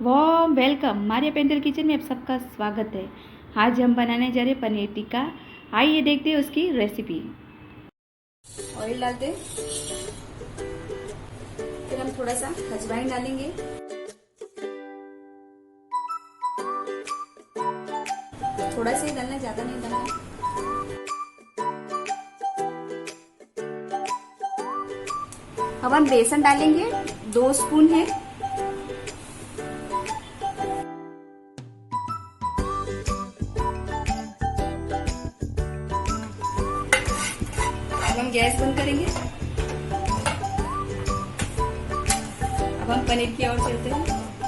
Warm welcome Maria painter kitchen में आप सबका स्वागत है। आज हम बनाने जा रहे हैं पनीर टिक्का। आइए देखते हैं उसकी रेसिपी। ऑयल डालते हैं, फिर हम थोड़ा सा अजवाइन डालेंगे, थोड़ा सा ही डालना, ज्यादा नहीं डालना। अब हम बेसन डालेंगे, 2 स्पून है। अब हम गैस बंद करेंगे। अब हम पनीर की ओर चलते हैं।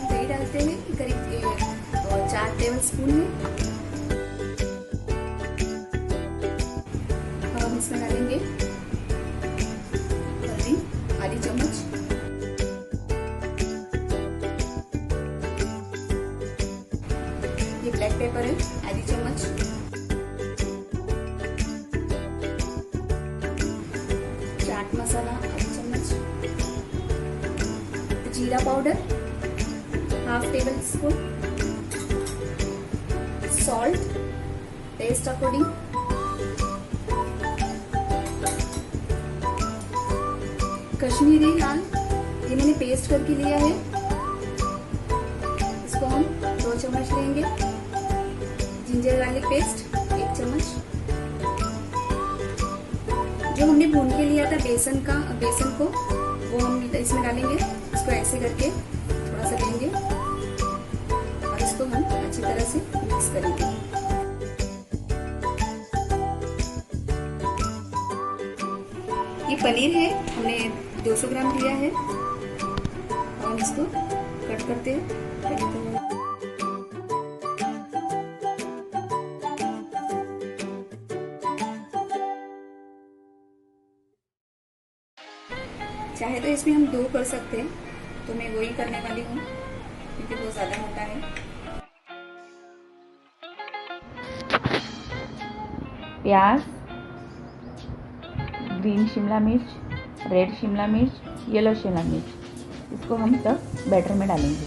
दही डालते हैं करीब 4 टेबल स्पून है। अब हम इसमें डालेंगे हल्दी आधी चम्मच, ये ब्लैक पेपर है आधी चम्मच, चाट मसाला आधी चम्मच, जीरा powder half tablespoon, salt taste according, Kashmiri लाल ये मैंने पेस्ट करके लिया है, इसको हम 2 चम्मच लेंगे। जिंजर गार्लिक पेस्ट 1 चम्मच, जो हमने भून के लिया था बेसन को वो हम इसमें डालेंगे। इसको ऐसे करके थोड़ा सा लेंगे और इसको हम अच्छी तरह से मिक्स करेंगे। ये पनीर है, हमने 200 ग्राम लिया है और हम इसको कट करते हैं। चाहे तो इसमें हम 2 कर सकते हैं, तो मैं वही करने वाली हूँ क्योंकि बहुत ज्यादा मोटा है। प्याज, ग्रीन शिमला मिर्च, रेड शिमला मिर्च, येलो शिमला मिर्च, इसको हम सब बैटर में डालेंगे।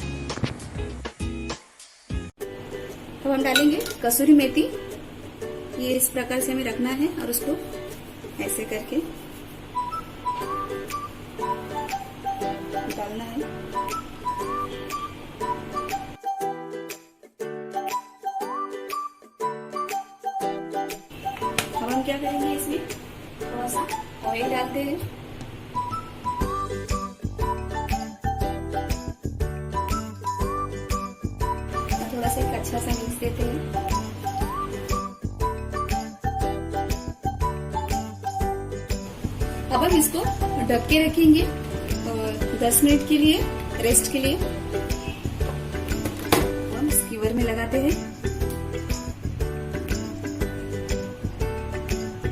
अब हम डालेंगे कसूरी मेथी। ये इस प्रकार से हमें रखना है और उसको ऐसे करके डालना है। अब हम क्या करेंगे, इसमें थोड़ा सा ऑयल डालते हैं। थोड़ा सा एक अच्छा सा मिक्स देते हैं। अब हम इसको ढक के रखेंगे 10 मिनट के लिए, रेस्ट के लिए। हम स्कीवर में लगाते हैं,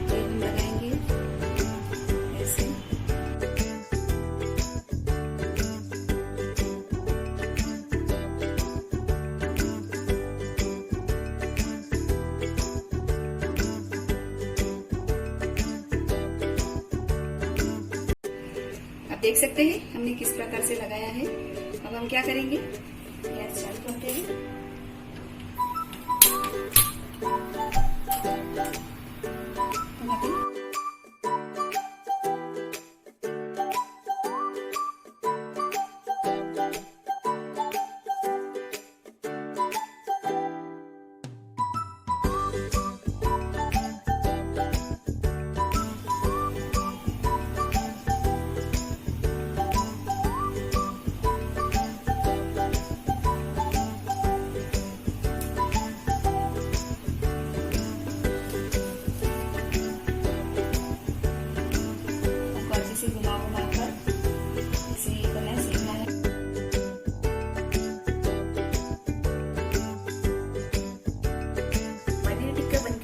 हम लगाएंगे ऐसे। आप देख सकते हैं हमने किस प्रकार से लगाया है। अब हम क्या करेंगे, गैस चालू करते हैं।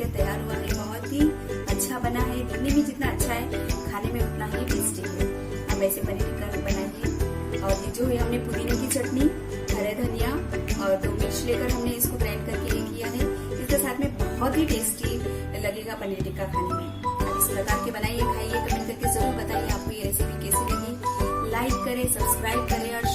तैयार हुआ है, बहुत ही अच्छा बना है। दिखने में जितना अच्छा है, खाने में उतना ही टेस्टी है। हम ऐसे पनीर टिक्का बनाएंगे। और ये जो है हमने पुदीने की चटनी, हरे धनिया और 2 मिर्च लेकर हमने इसको ग्राइंड करके ये किया है। इसके साथ में बहुत ही टेस्टी लगेगा पनीर टिक्का खाने में। आप इस प्रकार के बनाइए, खाइए, कमेंट करके जरूर बताइए आपको ये रेसिपी कैसी लगी। लाइक करें, सब्सक्राइब करें और